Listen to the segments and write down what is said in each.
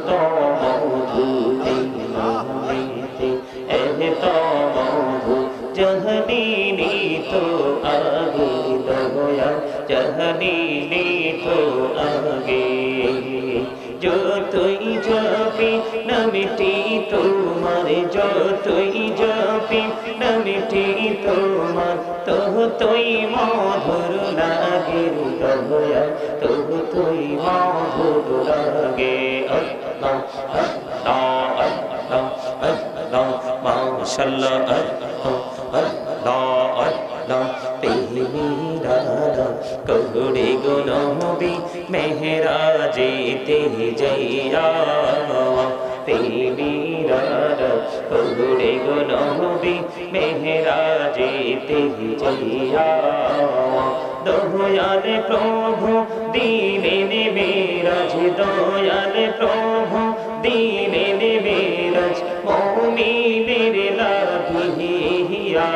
তো মধু এই মনেতে, তো মধু জহনীনি তো আগে দয়া, জহনীনি তো আগে। যতই জপি নামটি তোমার, যতই জপি নামটি তোমার, ততই মধুর লাগে দয়া, ততই মধুর লাগে। আল্লাহ আল্লাহ আল্লাহ আল্লাহ মাশাআল্লাহ, আল্লাহ আল্লাহ তেরা করে গো নবী মেহরাজেতে যাইয়া, তেরা করে গো নবী মেহরাজেতে যাইয়া। দয়াল প্রভু দিলেন মেরাজ, দয়াল প্রভু দিলেন মেরাজ মুমিনের লাগিয়া।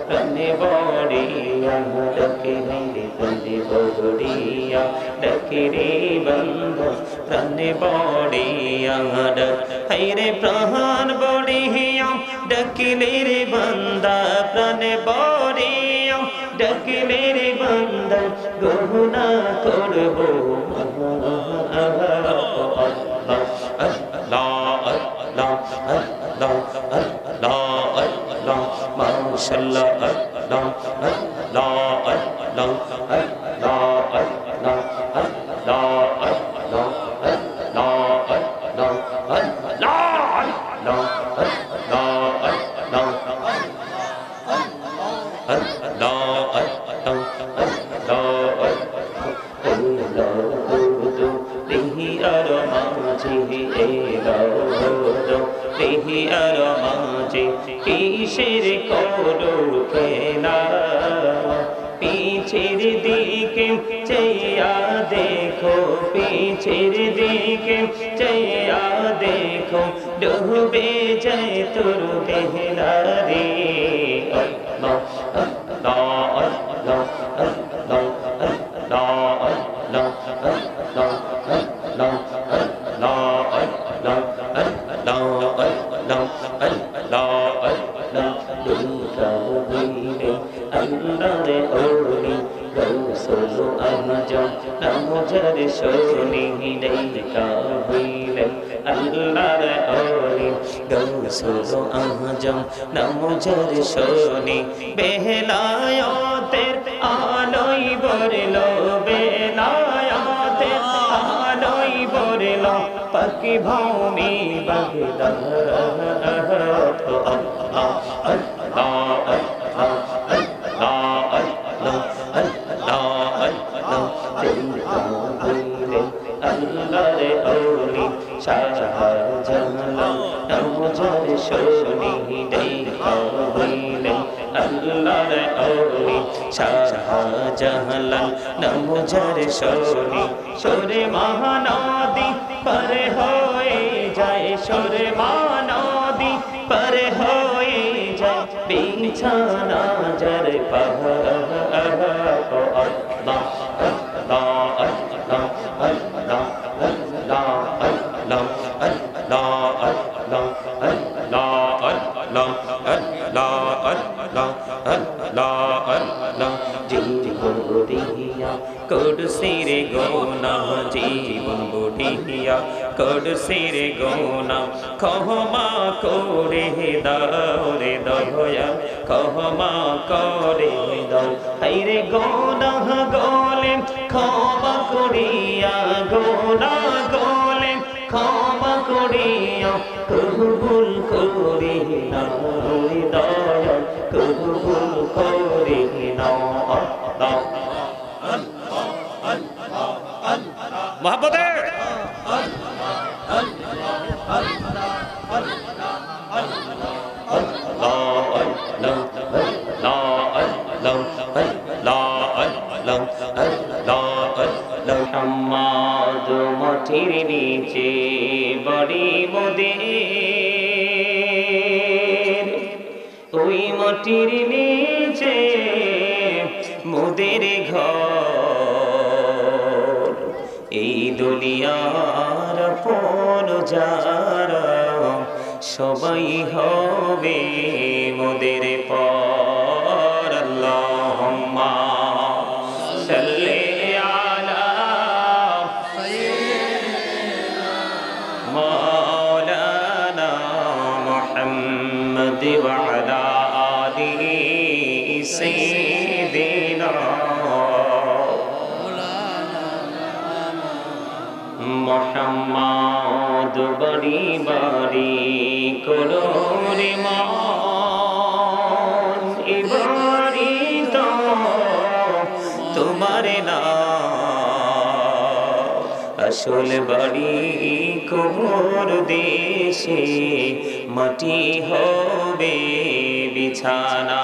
প্রাণে বড়িয়া ডাকে রে প্রাণে বড়িয়া, ডাকে রে বন্ধ প্রাণে বড়িয়া ডাক, হাইরে প্রাণ বড়িয়া ডাকিলে রে বান্দা, প্রাণে বড়িয়া ডাকিলে রে বান্দা, গহনা করব মাশাআল্লাহ, আল্লাহ আল্লাহ আল্লাহ আল্লাহ আল্লাহ আল্লাহ আল্লাহ আল্লাহ কিসের করো খেলা, পিছের দিকে চাইয়া দেখো, পিছের দিকে চাইয়া দেখো, ডুবে যায় তোর বেহলা রে। আল্লাহ আল্লাহ আল্লাহ আল্লাহ আল্লাহ আল্লাহ আল্লাহ আল্লাহ আল্লাহ আল্লাহ আল্লাহ আল্লাহরে ওলি গৌসুল আজম নামজার শোনি দেখা হইলেন, আল্লাহরে ওলি গৌসুল আজম নামজার শোনি, বেলায়েতের আলোয় বরলো, বেলায়েতের আলোয় বরলো পাকি ভূমি বাগদাদ। আল্লাহরে ওলি শাহজালাল নামজার শোনি দেখা হইলেন, আল্লাহরে ওলি শাহজালাল নামজার শোনি, সুরে মহানদী পার হয়ে যায়, সুরে মহানদী পার হয়ে যায়, বিছানা যার পাহাড়। আল্লাহ আল্লাহ আল্লাহ আল্লাহ আল্লাহ আল্লাহ আল্লাহ আল্লাহ আল্লাহ আল্লাহ আল্লাহ আল্লাহ আল্লাহ। জীবন বুড়িয়া কুরসির গোনা, জীবন বুড়িয়া কুরসির গোনা, ক্ষমা করে দাও রে দয়া, ক্ষমা করে দাও। হাইরে গোনা গোলে ক্ষমা করিয়া, গোনা গোলে ক্ষমা করিয়া, কবুল করে নাও রে দয়া, কবুল করে নাও। আল্লাহ মহব্বতে মোহাম্মদ মাটির নিচে বাড়ি মোদের, ওই মাটির নিচে মোদের ঘর। এই দুনিয়ার আপন যারা সবাই হবে মোদের পর। আল্লাহুম্মা সাল্লি আলা মাওলানা মুহাম্মদ ওয়া আলা আলিহি সাইয়্যিদিনা মুহাম্মদ। বাড়ি বাড়ি করো রে মান, এ বাড়ি তো তোমার না, আসল বাড়ি কবর দেশে মাটি হবে বিছানা।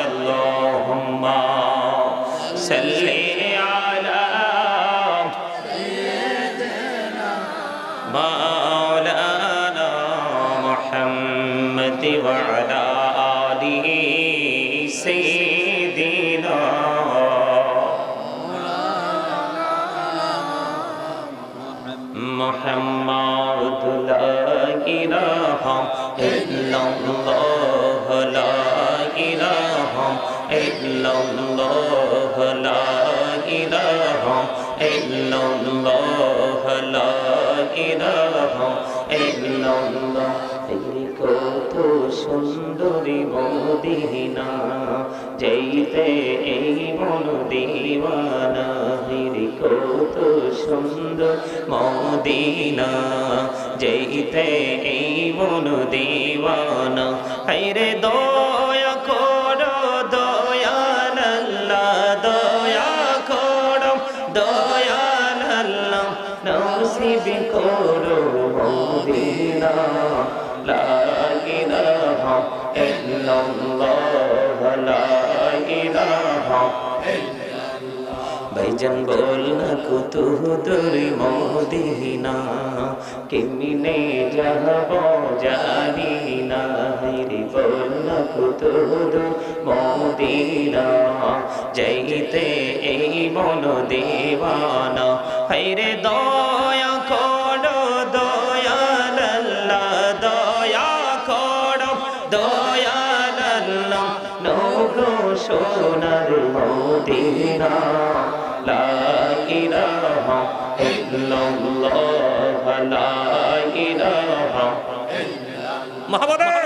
আল্লাহুম্মা সাল্লি আলা মাওলানা মুহাম্মদ ওয়া আলা আলিহি সাইয়্যিদিনা মুহাম্মদ। লা ইলাহা ইল্লাল্লাহ, লা ইলাহা ইল্লাল্লাহ, লা ইলাহা ইল্লাল্লাহ, লা ইলাহা ইল্লাল্লাহ। কত সুন্দরী মদিনা, যাইতে এই মন দিওয়ানা। কত সুন্দর মদিনা, যাইতে এই মন দিওয়ানা। হায়রে দয়া করো দয়াল আল্লাহ, দয়া করো দয়াল আল্লাহ, নসিব করো মদিনা। লা ইলাহা ইল্লাল্লাহ, লা ইলাহা ভাইজান বল না কত দূর মদিনা, কেমনে যাব জানি না। রে বল না কত দূর মদিনা, যাইতে এই মন দেওয়ানা। হায়রে দয়া করো দয়াল আল্লাহ, দয়া করো দয়াল আল্লাহ, নগো সোনার মদিনা। লা ইলাহা ইল্লাল্লাহ, লা ইলাহা মুহাম্মাদুর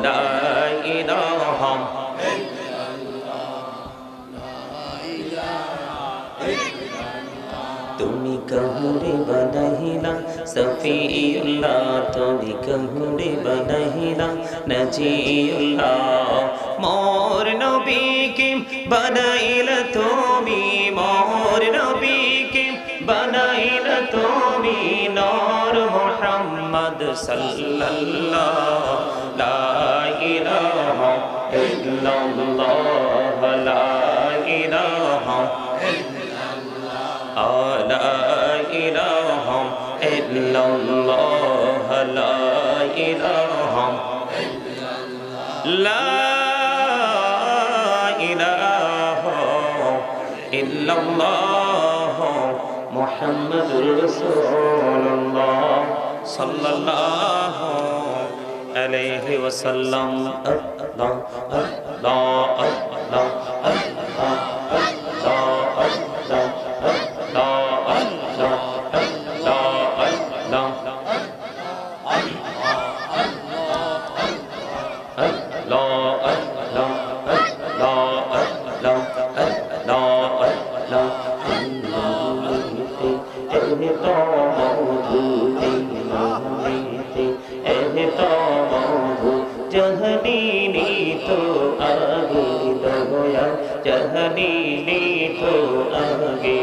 লা ইলাহা তুমি কাহুরে বানাইলা সফিউল্লাহ, তুমি কাহুরে বানাইলা নজিউল্লাহ। মোর নবীকে বানাইলা তুমি, মোর নবীকে বানাইলা তুমি নূর মুহাম্মদ সাল্লাল্লাহ। লা ইলাহা ইল্লাল্লাহ, লা ইলাহা লা ইলাহা ইল্লাল্লাহ, লা ইলাহা লা ইলাহা ইল্লাল্লাহ মুহাম্মাদুর রাসূলুল্লাহ সাল্লাল্লাহু আলাইহি ওয়াসাল্লাম। আল্লাহ আল্লাহ আল্লাহ আল্লাহ জহনীনি তো আগে দয়া জানিনি তো আগে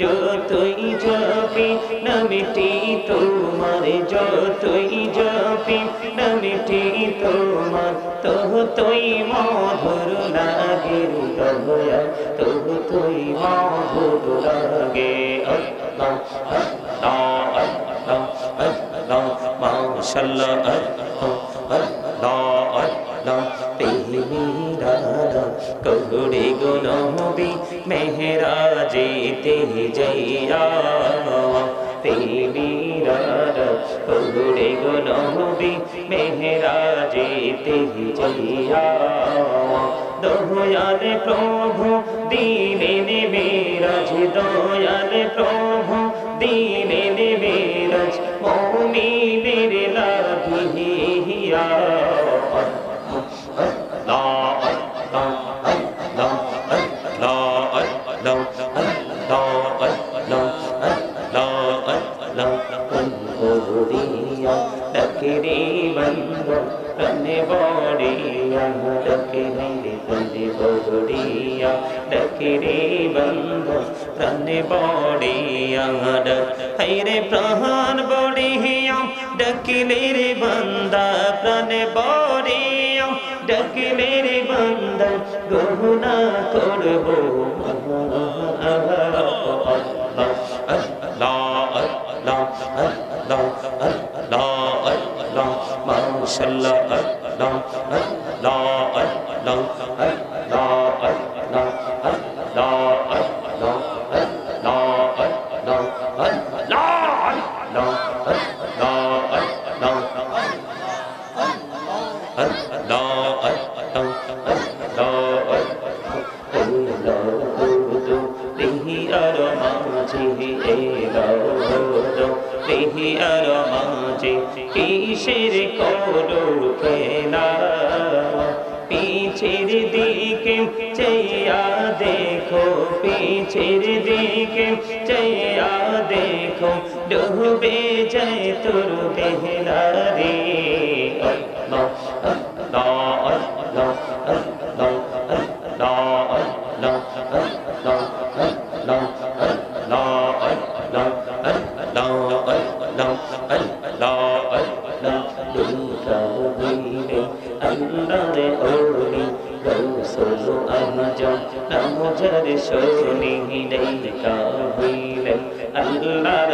যতই জপি নামটি তোমার যতই জপি নামটি তোমার ততই মধুর লাগে দয়া ততই মধুর লাগে আল্লাহ আল্লাহ আল্লাহ আল্লাহ মাশাআল্লাহ আল্লাহ আল্লাহ তেরা করে গো নবী মেহরাজেতে যাইয়া তেরা করে গো নবী মেহরাজেতে যাইয়া দয়াল প্রভু দিলেন মেরাজ দয়াল প্রভু দিলেন মেরাজ মুমিনের লাগিয়া डकरे बंद रने बड़िया डकरे रने बड़िया डकरे बंद रने बड़िया डकरे प्राण बड़िया डकले रे बंदा प्राण बड़िया डकले रे बंदा गुना करबो माशाअल्लाह अल्लाह अल्लाह अल्लाह अल्लाह अल्लाह अल्लाह अल्लाह अल्लाह কিসের করো খেলা পিছের দিকে চেয়া দেখো পিছের দিকে চেয়া দেখো ডুবে যায় তোর বেহলা রে আল্লাহ আল্লাহ আল্লাহ আল্লাহ আল্লাহ আল্লাহ আল্লাহ আল্লাহ নামজার শোনি দেখা হইলেন আল্লাহর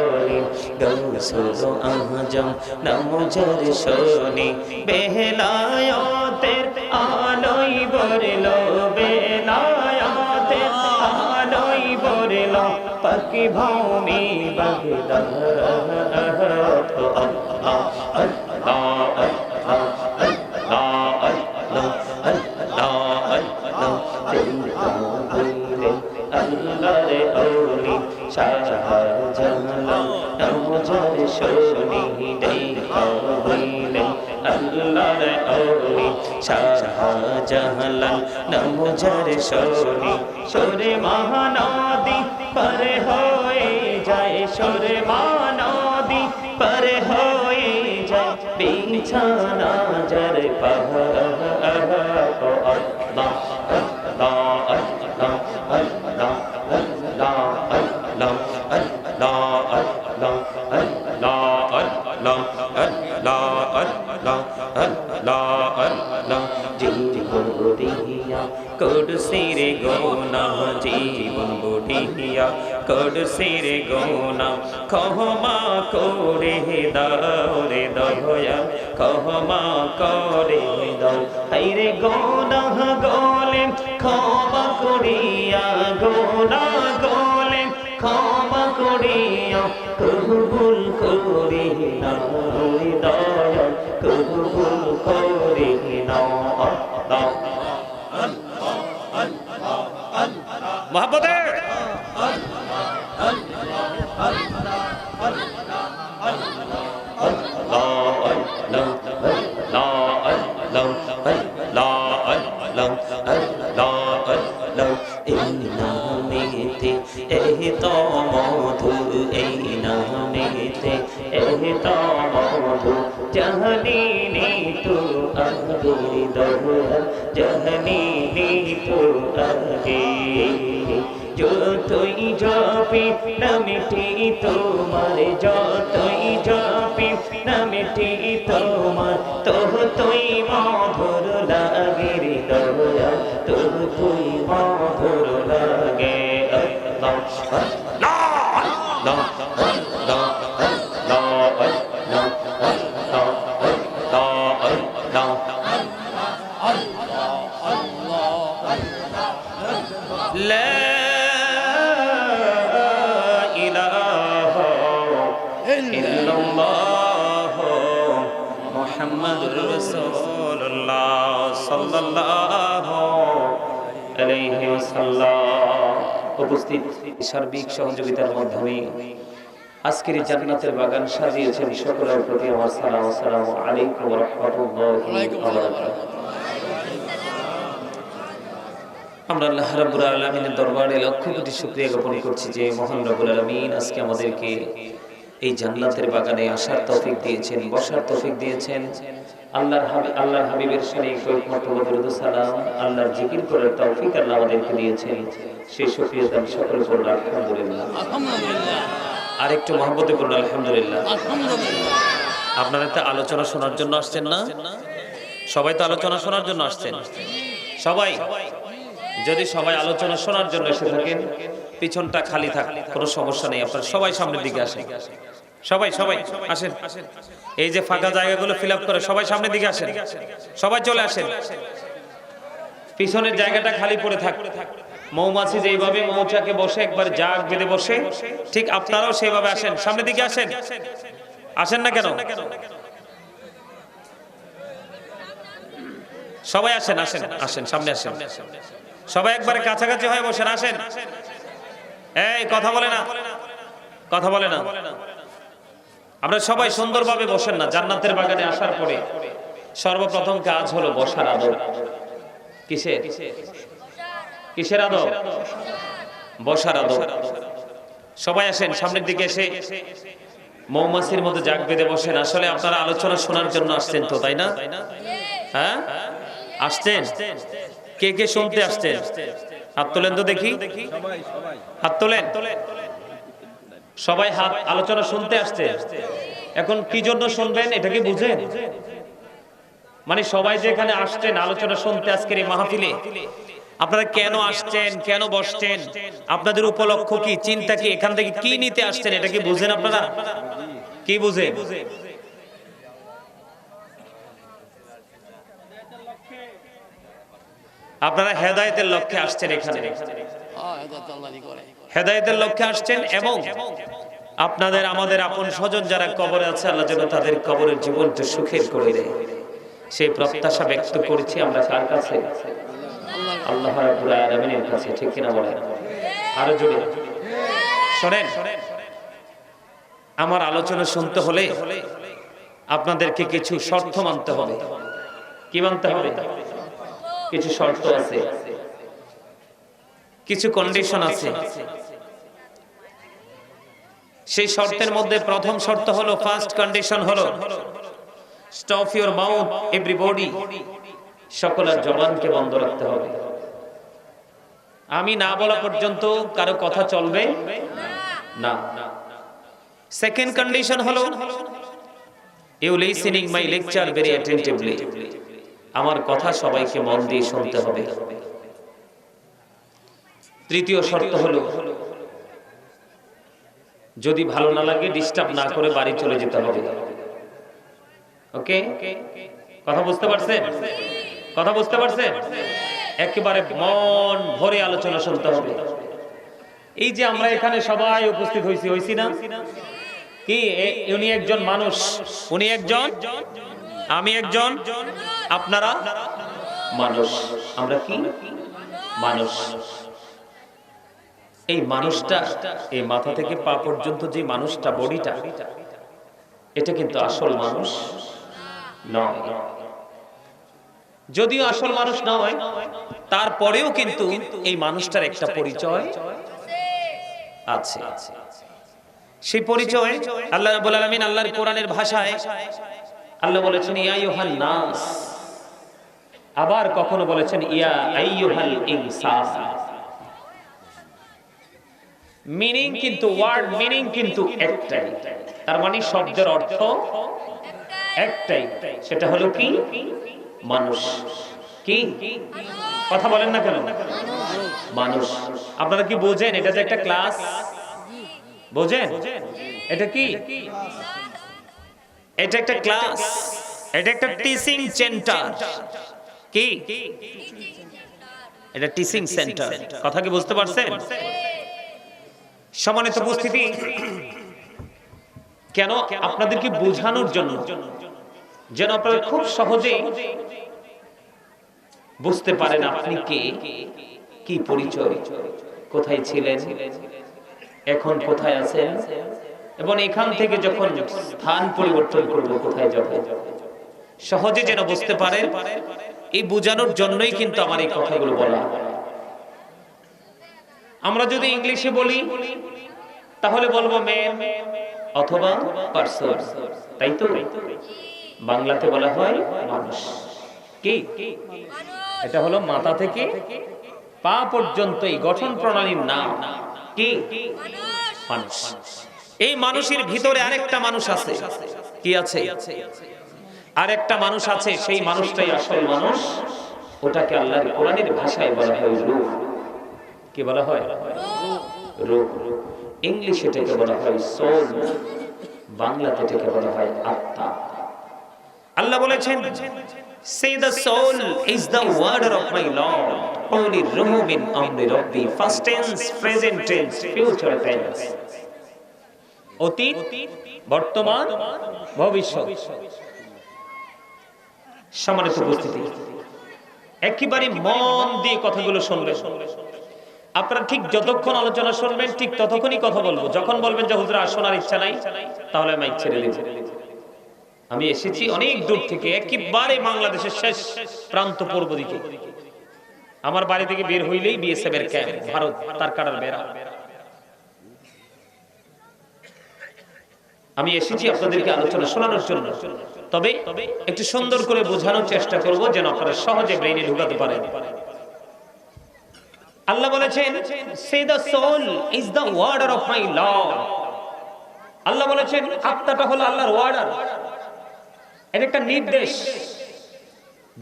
ওলি গৌসুল আজম নামজার শোনি বেলায়েতের আলোয় বরলো বেলায়েতের আলোয় বরলো পাকি ভূমি বাগদাদ আল্লাহ আল্লাহ নামজার শোনি দেখা হইলেন আল্লাহর ওলি শাহজালাল নামজার শোনি সরে মহানদী পার হয়ে যায় সরে মহানদী পার হয়ে যায় বিছানা যার পাহাড় আল্লাহ আল্লাহ আল্লাহ আল্লাহ कुर्सी रे गोना जीवन बुढ़िया कुर्सी रे गोना कहमा करे दाओ रे दया कहमा करे दाओ हायरे गोना गोले क्षमा करिया गोना गोले क्षमा करिया कबूल करे ना दया कबूल करे ना मोहब्बत জানি নি তো আমাদের দয়াল জাহানি তো আগে যতই জপি নামটি তোমার যতই জপি নামটি তোমার তুই মধুর লাগে রে দয়াল তুই মধুর লাগে মুহাম্মাদুর রাসূলুল্লাহ সাল্লাল্লাহু আলাইহি ওয়াসাল্লাম। উপস্থিত সার্বিক সহযোগিতার মাধ্যমে আজকের জান্নাতের বাগান সাজিয়েছেন সকলের প্রতি আমার সালাম। আসসালামু আলাইকুম ওয়া রাহমাতুল্লাহি ওয়া বারাকাতুহু। আমরা আল্লাহ রাব্বুল আলামিনের দরবারে লক্ষ কোটি শুকরিয়া জ্ঞাপন করছি যে মহান রব্বুল আলামিন আজকে আমাদেরকে এই জান্নাতের বাগানে আসার তৌফিক দিয়েছেন, বসার তৌফিক দিয়েছেন। আল্লাহর হাবিবের শরীফ মর্তবা দরুদ ও সালাম আল্লাহর জিকির করার তৌফিক আল্লাহ আমাদেরকে দিয়েছেন। সেই শুকরিয়া দান সকল করুন আলহামদুলিল্লাহ। আর একটু মহব্বতে করুন আলহামদুলিল্লাহ। আপনারা তো আলোচনা শোনার জন্য আসছেন না? সবাই তো আলোচনা শোনার জন্য আসছেন। সবাই যদি সবাই আলোচনা শোনার জন্য এসে থাকেন, পিছনটা খালি থাক, কোনো সমস্যা নেই। আপনারা সবাই সামনের দিকে আসেন। সবাই আসেন। এই যে ফাঁকা জায়গাগুলো ফিল আপ করে সবাই সামনের দিকে আসেন। সবাই চলে আসেন। পিছনের জায়গাটা খালি পড়ে থাক। মৌমাছি যেইভাবে মৌচাকে বসে একবার জাগ বেঁধে বসে, ঠিক আপনারাও সেইভাবে আসেন। সামনের দিকে আসেন। আসেন না কেন? সবাই আসেন। সামনে আসেন। সবাই একবারে কাছাকাছি হয়ে বসেন। আসেন। এই কথা বলে না। আমরা সবাই সুন্দরভাবে বসেন না। জান্নাতের বাগানে আসার পরে সর্বপ্রথম কাজ হলো বসার আদব। কিসের আদব? বসার আদব। সবাই আসেন সামনের দিকে এসে মৌমাছির মতো জাগ বেঁধে বসেন। আসলে আপনারা আলোচনা শোনার জন্য আসছেন তো, তাই না? হ্যাঁ, আসছেন। কে শুনতে আসছেন? হাত তোলেন তো দেখি। হাত তোলেন। সবাই হাত। আলোচনা শুনতে আসছে। এখন কি জন্য শুনবেন এটা কি বুঝেন? মানে সবাই যে এখানে আসছেন আলোচনা শুনতে আজকের এই মাহফিলে, আপনারা কেন আসছেন, কেন বসছেন, আপনাদের উপলক্ষ কি, চিন্তা কি, এখান থেকে কি নিতে আসছেন এটা কি বুঝেন? আপনারা কি বুঝেন? আপনারা হেদায়েতের লক্ষ্যে আসছেন। এখানে হেদায়েতের লক্ষ্যে আসছেন এবং আপনাদের আমাদের আপন স্বজন যারা কবরে আছে আল্লাহ যেন তাদের কবরের জীবনটা সুখের করে দেয়, সেই প্রত্যাশা ব্যক্ত করেছি আমরা। কার কাছে? আল্লাহ রাব্বুল আলামিনের কাছে। ঠিক কিনা বলেন? আরো জোরে শোনেন। আমার আলোচনা শুনতে হলে আপনাদেরকে কিছু শর্ত মানতে হবে। কি মানতে হবে? কিছু শর্ত আছে, কিছু কন্ডিশন আছে। সেই শর্তের মধ্যে প্রথম শর্ত হলো, ফার্স্ট কন্ডিশন হলো, স্টপ ইউর মাউথ এভরিবডি। সকলের জবানকে বন্ধ রাখতে হবে। আমি না বলা পর্যন্ত কারো কথা চলবে না। সেকেন্ড কন্ডিশন হলো, you listening my lecture very attentively. আমার কথা সবাইকে মন দিয়ে শুনতে হবে। তৃতীয় শর্ত হলো, যদি ভালো না লাগে ডিস্টার্ব না করে বাড়ি চলে যেতে হবে। ওকে? কথা বুঝতে পারছেন? একেবারে মন ভরে আলোচনা শুনতে হবে। এই যে আমরা এখানে সবাই উপস্থিত হইছি না? কি উনি একজন মানুষ, উনি একজন, আমি একজন, আপনারা মানুষ। আমরা কি মানুষ? এই মানুষটা, এই মাথা থেকে পা পর্যন্ত যে মানুষটা, বডিটা, এটা কিন্তু আসল মানুষ নয়। যদিও আসল মানুষ নয়, তারপরেও কিন্তু এই মানুষটার একটা পরিচয় আছে। সেই পরিচয় আল্লাহ রাব্বুল আলামিন আল্লাহর কোরআনের ভাষায় আল্লাহ বলেছেন, ইয়া আইয়ুহান নাস আবার কখনো বলেছেন ইয়া আইয়ুহাল ইনসান। মিনিং কিন্তু, ওয়ার্ড মিনিং কিন্তু একটাই, তার মানে শব্দের অর্থ একটাই, সেটা হলো কি? মানুষ। কি কথা বলেন না কেন? মানুষ। আপনারা কি বোঝেন এটা যে একটা ক্লাস? বোঝেন এটা কি? এটা একটা ক্লাস, এটা একটা টিচিং সেন্টার। কি এটা? Teaching centre. কথা কি বুঝতে পারছেন? সম্মানিত উপস্থিতি, কেন? আপনাদেরকে বোঝানোর জন্য, যেন আপনারা খুব সহজে বুঝতে পারেন আপনি কে, কি পরিচয়, কোথায় ছিলেন, এখন কোথায় আছেন, এবং এখান থেকে যখন স্থান পরিবর্তন করব কোথায় যাব, সহজে যেন বুঝতে পারেন। এই বোঝানোর জন্যই কিন্তু আমার এই কথাগুলো বলা। আমরা যদি ইংলিশে বলি তাহলে বলবো ম্যান অথবা পারসন, তাই তো? বাংলাতে বলা হয় মানুষ। কি? এটা হলো মাথা থেকে পা পর্যন্ত এই গঠন প্রণালীর নাম কি? মানুষ। এই মানুষের ভিতরে আরেকটা মানুষ আছে। কি আছে? আরেকটা মানুষ আছে, সেই মানুষটাই আসল মানুষ। ওটাকে আল্লাহর কোরআনের ভাষায় বলা হয় রূহ। কি বলা হয়? রূহ। ইংলিশে এটাকে বলা হয় সোল, বাংলাতে এটাকে বলা হয় আত্মা। আল্লাহ বলেছেন, say the soul is the word of my Lord, holy ruh min amri rabbi, past tense, present tense, future tense, অতীত, বর্তমান, ভবিষ্যৎ। সম্মানিত উপস্থিতি, একেবারে মন দিয়ে কথাগুলো শুনবেন। আপনারা ঠিক যতক্ষণ আলোচনা শুনবেন ঠিক ততক্ষণই কথা বলবো। যখন বলবেন যে হুজুর আর শোনার ইচ্ছা নাই, তাহলে মাইক ছেড়ে দেব। আমি এসেছি অনেক দূর থেকে, একেবারে বাংলাদেশের শেষ প্রান্ত পূর্ব দিকে। আমার বাড়ি থেকে বের হইলেই বিএসএফ এর ক্যাম্প, ভারত তার কাটার বেড়া। আমি এসেছি আপনাদেরকে আলোচনা শোনানোর জন্য। তবে একটু সুন্দর করে বোঝানোর চেষ্টা করব যেন আপনারা সহজে ব্রেইনে ঢুকাতে পারেন। আল্লাহ বলেছেন, say the soul is the order of my Lord। আল্লাহ বলেছেন আত্মাটা হলো আল্লাহর অর্ডার, এটা একটা নির্দেশ।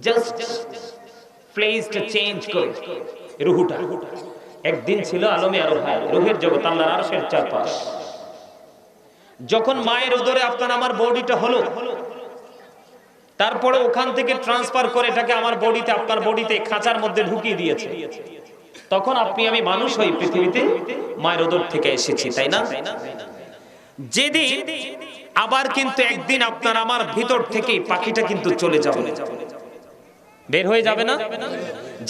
জাস্ট প্লেসড চেঞ্জ করে রূহটা। একদিন ছিল আলমে আরোহা, রূহের জগৎ আল্লাহর আরশের চারপাশ। যখন মায়ের উদরে আপনার আমার বডিটা হলো, তারপরে ওখান থেকে ট্রান্সফার করে এটাকে আমার বডিতে, আপনার বডিতে খাঁচার মধ্যে ঢুকিয়ে দিয়েছে। তখন আপনি আমি মানুষ হই পৃথিবীতে মায়ের উদর থেকে এসেছি, তাই না? যেদিন আবার কিন্তু একদিন আপনার আমার ভিতর থেকে পাখিটা কিন্তু চলে যাবে, বের হয়ে যাবে না?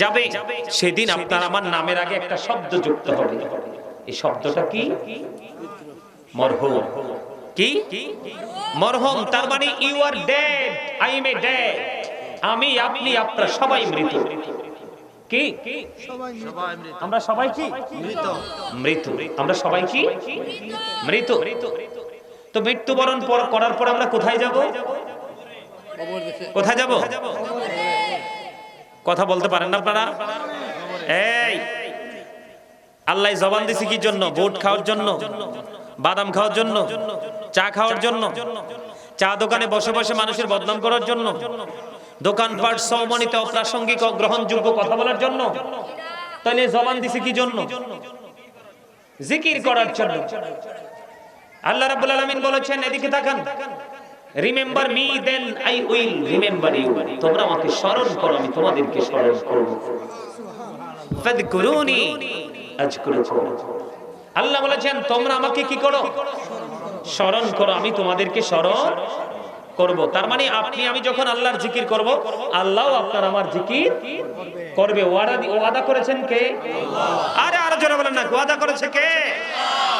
যাবে। সেদিন আপনার আমার নামের আগে একটা শব্দ যুক্ত হবে। এই শব্দটা কি? মরহুম। কি? মরহুম। তার মানে you are dead, I am a dead. আমি, আপনি, আপনারা সবাই মৃত। কি? আমরা সবাই কি? মৃত। মৃত। আমরা সবাই কি? মৃত। তো মৃত্যুবরণ করার পর আমরা কোথায় যাব? কোথায় যাব? কথা বলতে পারেন না আপনারা? এই আল্লাহ জবান দিছে কি জন্য? ভোট খাওয়ার জন্য, বাদাম খাওয়ার জন্য, চা খাওয়ার জন্য, চা দোকানে বসে বসে মানুষের বদনাম করার জন্য, দোকানপাট সম্মানিত অপ্রাসঙ্গিক গ্রহণযোগ্য কথা বলার জন্য? তাহলে জবান দিছে কি জন্য? জিকির করার জন্য। আল্লাহ রাব্বুল আলামিন বলেছেন, এদিকে তাকান, remember me then I will remember you. তোমরা আমাকে স্মরণ করো, আমি তোমাদেরকে স্মরণ করব। ফাযকুরুনি আযকুরুকুম। আল্লাহ বলেছেন তোমরা আমাকে কি করো? স্মরণ করো, আমি তোমাদেরকে স্মরণ করব। তার মানে আপনি আমি যখন আল্লাহর জিকির করব, আল্লাহও আপনার আমার জিকির করবে। ওয়াদা করেছেন কে? আল্লাহ। আরে আরো জোরে বলেন না, ওয়াদা করেছে কে? আল্লাহ।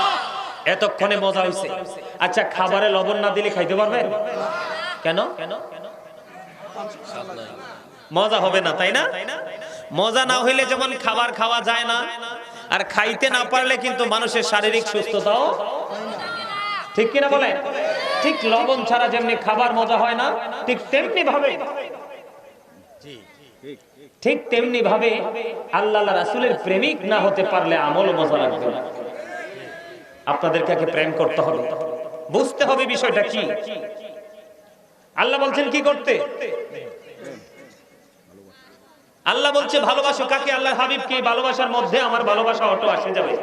এতক্ষণে মজা হইছে। আচ্ছা, খাবারে লবণ না দিলে খাইতে পারবেন? কেন? মজা হবে না, তাই না? মজা না হইলে যেমন খাবার খাওয়া যায় না, আর খাইতে না পারলে কিন্তু মানুষের শারীরিক সুস্থতাও, ঠিক কিনা বলে? ঠিক লবণ ছাড়া যেমনি খাবার মজা হয় না, ঠিক তেমনি ভাবে ঠিক তেমনি ভাবে আল্লাহ রাসূলের প্রেমিক না হতে পারলে আমল মজা লাগবে না। আপনাদেরকে আগে প্রেম করতে হবে, বুঝতে হবে বিষয়টা কি। আল্লাহ বলছেন কি করতে? আল্লাহ বলছে ভালোবাসো কাকে? আল্লাহর হাবিবকে। ভালোবাসার মধ্যে আমার ভালোবাসা অটো আসে যাবে।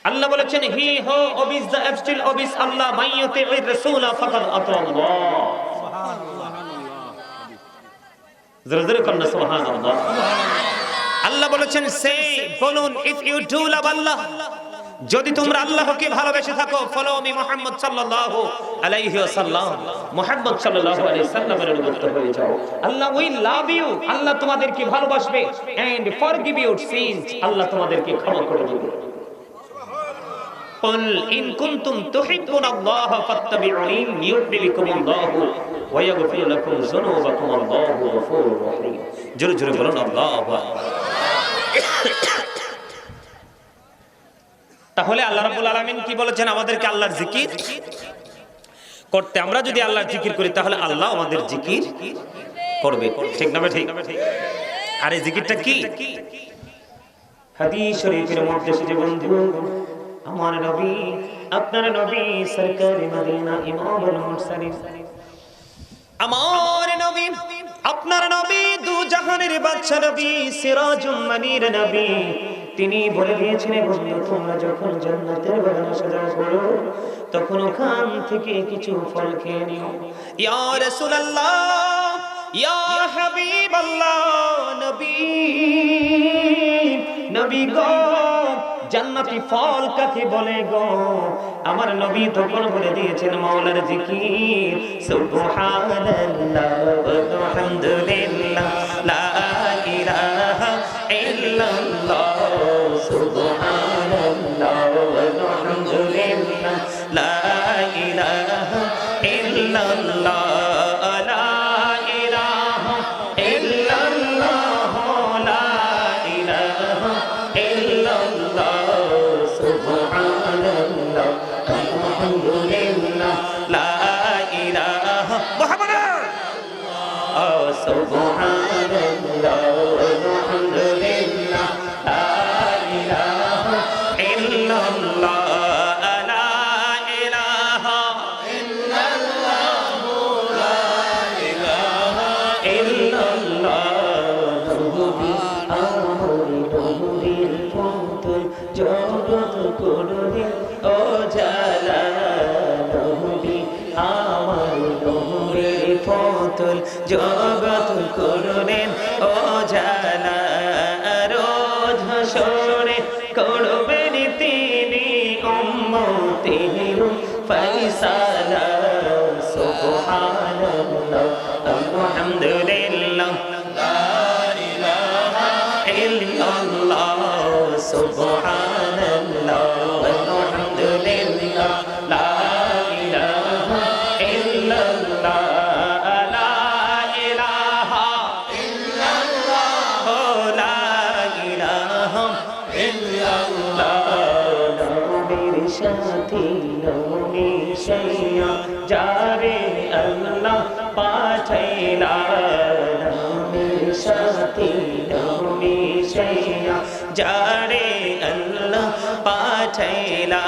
আল্লাহ বলেছেন হি হো অবিস দা এফস্টিল অবিস আল্লাহ মাইয়তে ওই রাসূল ফাকাদ আতাল্লাহ। জোরে জোরে কন্না সুবহানাল্লাহ। আল্লাহ বলেছেন সে বলুন ইফ ইউ ডু লাভ আল্লাহ, যদি তোমরা আল্লাহকে ভালোবেসে থাকো, ফলো মি মুহাম্মদ সাল্লাল্লাহু আলাইহি ওয়াসাল্লাম, মুহাম্মদ সাল্লাল্লাহু আলাইহি সাল্লামের অনুগত হয়ে যাও। আল্লাহ উইল লাভ ইউ, আল্লাহ তোমাদেরকে ভালোবাসবে। এন্ড ফরগিভ ইউর সিনস, আল্লাহ তোমাদেরকে ক্ষমা করে দিবে। কুল ইন কুনতুম তুহিব্বুনাল্লাহ ফাত্তাবিউনি ইউহিব্বুকুমুল্লাহু ওয়া ইয়াগফির লাকুম যুনুবাকুম, আল্লাহু গফুরুর রহিম। জোরে জোরে বলুন আল্লাহু আকবার। তাহলে আল্লাহ রাব্বুল আলামিন কি বলেছেন? আমাদেরকে আল্লাহর জিকির করতে। আমরা যদি আল্লাহর জিকির করি তাহলে আল্লাহ আমাদের জিকির করবে, ঠিক না? ঠিক। আর এই জিকিরটা কি? হাদিস শরীফের মধ্যে এসেছে বন্ধু, আমার নবী, আপনার নবী সরকারে মদিনা ইমামুল মুরসালিন, আমার নবী, আপনার নবী, দু জাহানের বাদশা নবী, সিরাজুম মুনীর নবী, তিনি বলে দিয়েছিলেন বন্ধু তোমরা যখন জান্নাতের বাগানে সাজাও করো তখন ওখান থেকে কিছু ফল খেয়ে নিও। ইয়া রাসূলুল্লাহ, ইয়া হাবিবাল্লাহ, নবী, নবী গো, জান্নাতি ফল কাকে বলে গো? আমার নবী তখন বলে দিয়েছেন মাওলার জিকির, সুবহানাল্লাহ ওয়া হামদুলিল্লাহ, লা ইলাহা ইল্লাল্লাহ, সুবহানাল্লাহ ওয়া হামদুলিল্লাহ, লা ইলাহা ইল্লাল্লাহ, লা ইলাহা ইল্লাল্লাহ, লা ইলাহা ইল্লাল্লাহ, সুবহানাল্লাহ আলহামদুলিল্লাহ, লা ইলাহা মুহাম্মাদুর সুবহানাল্লাহ আলহামদুলিল্লাহ, লা ইলাহা ইল্লাল্লাহ, লা ইলাহা ইল্লাল্লাহ, লা ইলাহা ইল্লাল্লাহ। নবীর পথে জগৎ করবে ও জালা, নবী আমার নবীর পথে জগৎ করবেন ও জালা, রোজ হাসরে করবেন তিনি উম্মতের ফয়সালা, সুবহানাল্লাহ আলহামদুলিল্লাহ, লা ইলাহা ইল্লাল্লাহ, সুবহানাল্লাহ আলহামদুলিল্লাহ, লা ইলাহা ইল্লাল্লাহ, লা ইলাহা ইল্লাল্লাহ, লা ইলাহা ইল্লাল্লাহ। নবীর সাথী নবী সাইয়া যারে আল্লাহ পাঠাইলা, নবীর সাথী নবী সাইয়া যারে আল্লাহ পাঠাইলা,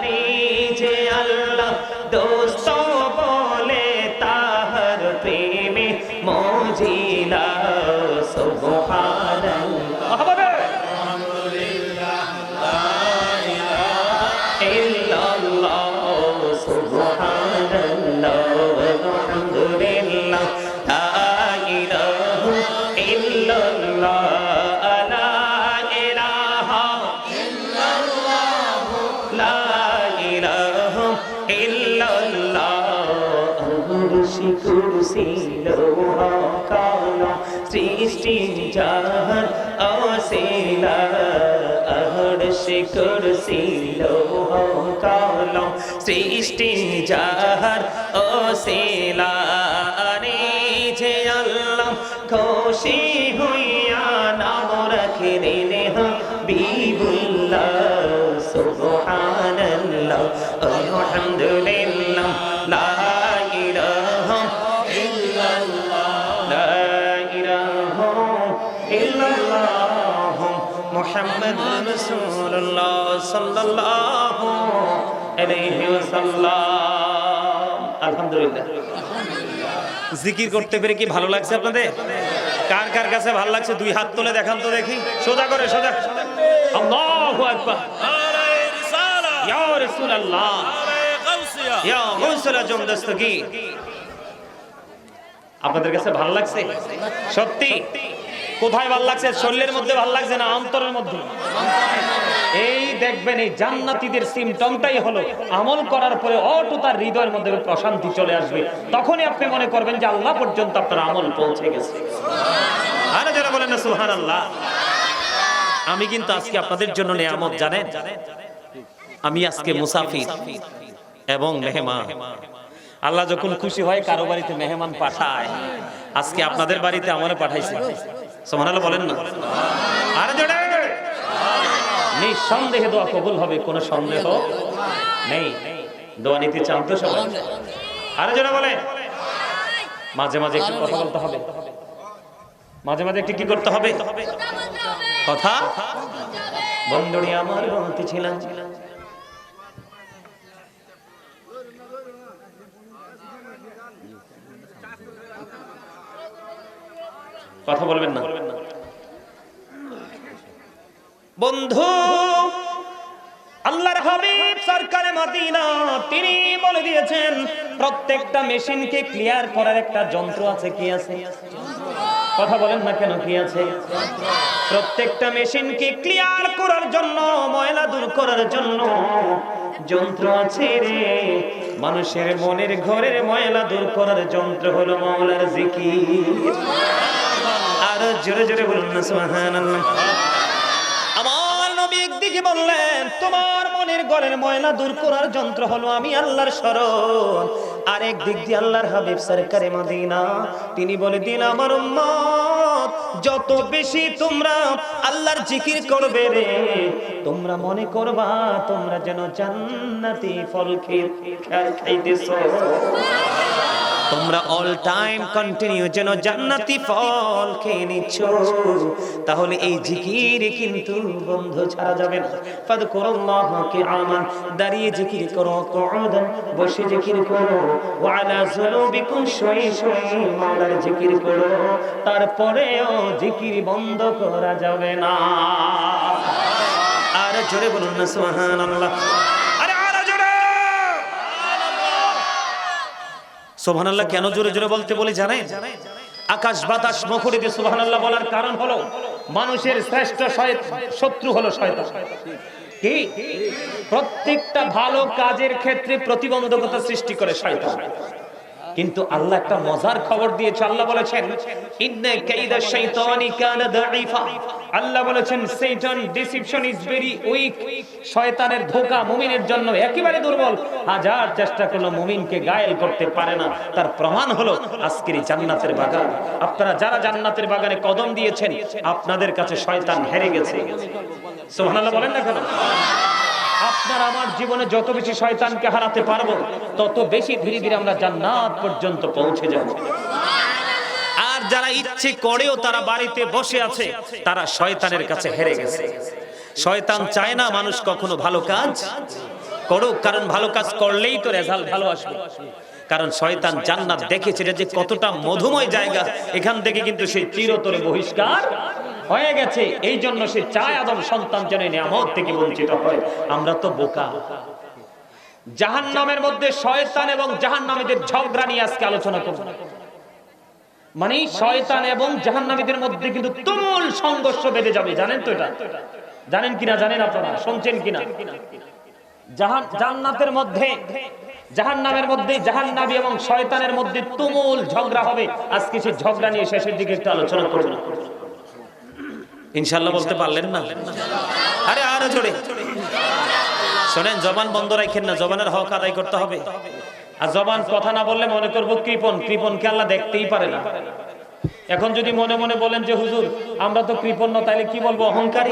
নিজে আল্লাহ দোস্ত বলে তাহার প্রেমে মজিলা, সুবহানাল্লাহ আলহামদুলিল্লাহ, লা ইলাহা ইল্লাল্লাহ, সুবহানাল্লাহ আলহামদুলিল্লাহ, লা ইলাহা ইল্লাল্লাহ, লা ইলাহা ইল্লাল্লাহ, লা ইলাহা ইল্লাল্লাহ। আরশি কুরসি লোহা কালাম সৃষ্টি জাহান অসিলা, আরশি কুরসি লোহা কালাম সৃষ্টি জাহান অসিলা, নিজে আল্লাহ খুশি হইয়া নাম রাখিলেন হাবিবুল্লাহ, সুবহানাল্লাহ আলহামদুলিল্লাহ, লা ইলাহা ইল্লাল্লাহ, লা মুহাম্মাদুর রাসূলুল্লাহ সাল্লাল্লাহু আলাইহি ওয়াসাল্লাম। আলহামদুলিল্লাহ। জিকির করতে পেরে কি ভালো লাগছে আপনাদের? কার কার কাছে ভালো লাগছে দুই হাত তুলে দেখান তো দেখি, সোজা করে সোজা। আল্লাহু আকবার। নারে রিসালাত, ইয়া রাসূলুল্লাহ, নারে গাউসিয়া, ইয়া গাউসুল আজম দস্তগীর। আপনাদের কাছে ভালো লাগছে? সত্যি? কোথায় ভালো লাগছে? শরীরের মধ্যে ভালো লাগছে না অন্তরের মধ্যে? এই দেখবেন এই জান্নাতীদের সিমটমটাই হলো আমল করার পরে অটো তার হৃদয়ের মধ্যে প্রশান্তি চলে আসবে। তখনই আপনি মনে করবেন যে আল্লাহ পর্যন্ত আপনার আমল পৌঁছে গেছে। আরে যারা বলেন না সুবহানাল্লাহ। আমি কিন্তু আজকে আপনাদের জন্য নিয়ামত, জানেন? আমি আজকে মুসাফির এবং মেহমান। আল্লাহ যখন খুশি হয় কারো বাড়িতে মেহমান পাঠায়, আজকে আপনাদের বাড়িতে আমারে পাঠাইছে। সুবহানাল্লাহ বলেন না? আরে জোরে নিঃসন্দেহে দোয়া কবুল হবে, কোনো সন্দেহ নেই। দোয়া নিতে চান তো সবাই? আরে জোরে বলে। মাঝে মাঝে একটু কথা বলতে হবে, মাঝে মাঝে একটু কি করতে হবে? কথা। বন্ধুরি আমার বলতে ছিলাম, কথা বলবেন না বন্ধু। আল্লাহর হাবিব সরকারে মদিনা তিনি বলে দিয়েছেন প্রত্যেকটা মেশিনকে ক্লিয়ার করার একটা যন্ত্র আছে। কি আছে? কথা বলেন না কেন? কি আছে? প্রত্যেকটা মেশিনকে ক্লিয়ার করার জন্য, ময়লা দূর করার জন্য যন্ত্র আছে রে। মানুষের মনের ঘরের ময়লা দূর করার যন্ত্র হলো মাওলার জিকির। আর জোরে জোরে বলুন না সুবহানাল্লাহ। আমার নবী একদিকে বললেন তোমার মনের ঘরের ময়লা দূর করার যন্ত্র হলো আমি আল্লাহর শরণ। আরেক দিক দিয়ে আল্লাহর হাবিব সরকারে মদিনা তিনি বলে দিন আমার উম্মত যত বেশি তোমরা আল্লাহর জিকির করবে রে, তোমরা মনে করবা তোমরা যেন জান্নাতি ফল খাইতেছো। তোমরা অল টাইম কন্টিনিউ যেন জান্নাতি ফল খেয়ে নিচ্ছ। তাহলে এই জিকির কিন্তু বন্ধ ছাড়া যাবে না। ফাযকুরুল্লাহ কিয়ামান, দাঁড়িয়ে জিকির করো, কুউদান বসে জিকির করো, ওয়া আলা যুনুবিকুম শুই শুই মাওলার জিকির করো। তারপরেও জিকির বন্ধ করা যাবে না। আর জোরে বলুন না সুবহানাল্লাহ। সুবহানাল্লাহ কেন জোরে জোরে বলতে বলি জানেন? আকাশ বাতাস মুখরিত সুবহানাল্লাহ বলার কারণ হলো মানুষের শ্রেষ্ঠ শত্রু হলো শয়তান। কি? প্রত্যেকটা ভালো কাজের ক্ষেত্রে প্রতিবন্ধকতা সৃষ্টি করে শয়তান। কিন্তু আল্লাহ একটা মজার খবর দিয়েছে। আল্লাহ বলেছেন ইন্না কাইদা শাইতানি কানা দাঈফা। আল্লাহ বলেছেন শয়তান ডিসিপশন ইজ ভেরি উইক। শয়তানের ধোঁকা মুমিনের জন্য একেবারে দুর্বল। হাজার চেষ্টা করলে মুমিনকে ঘায়েল করতে পারে না। তার প্রমাণ হলো আজকের জান্নাতের বাগান। আপনারা যারা জান্নাতের বাগানে কদম দিয়েছেন আপনাদের কাছে শয়তান হেরে গেছে। সুবহানাল্লাহ বলেন না কেন? আপনার আমার জীবনে যত বেশি শয়তানকে হারাতে পারবো তত বেশি ধীরে ধীরে আমরা জান্নাত পর্যন্ত পৌঁছে যাব। আর যারা ইচ্ছে করেও তারা বাড়িতে বসে আছে তারা শয়তানের কাছে হেরে গেছে। শয়তান চায় না মানুষ কখনো ভালো কাজ করুক, কারণ ভালো কাজ করলেই তো রেজাল্ট ভালো আসবে। কারণ শয়তান জান্নাত দেখেছে যে কতটা মধুময় জায়গা, এখান থেকে কিন্তু সে চিরতরে বহিষ্কার হয়ে গেছে। এই জন্য সে চায় আদম সন্তান যেন নিয়ামত থেকে বঞ্চিত হয়। আমরা তো বোকা। জাহান্নামের মধ্যে শয়তান এবং জাহান্নামীদের ঝগড়া নিয়ে আজকে আলোচনা করব। মানে শয়তান এবং জাহান্নামীদের মধ্যে কিন্তু তুমুল সংঘর্ষ বেঁধে যাবে। জানেন তো এটা? জানেন কিনা জানেন আপনারা? শুনছেন কিনা? জান্নাতের মধ্যে জাহান্নামের মধ্যে জাহান্নামী এবং শয়তানের মধ্যে তুমুল ঝগড়া হবে। আজকে সেই ঝগড়া নিয়ে শেষের দিকে একটু আলোচনা করব। ইনশাআল্লাহ বলতে পারলেন না? আরে আরো জোরে শোনেন, জবান বন্ধ রাখেন না, জবানের হক আদায় করতে হবে। আর জবান কথা না বললে মনে করবো কৃপণ। কৃপণকে আল্লাহ দেখতেই পারে না। এখন যদি মনে মনে বলেন যে হুজুর আমরা তো কৃপণ না, তাহলে কি বলবো? অহংকারী।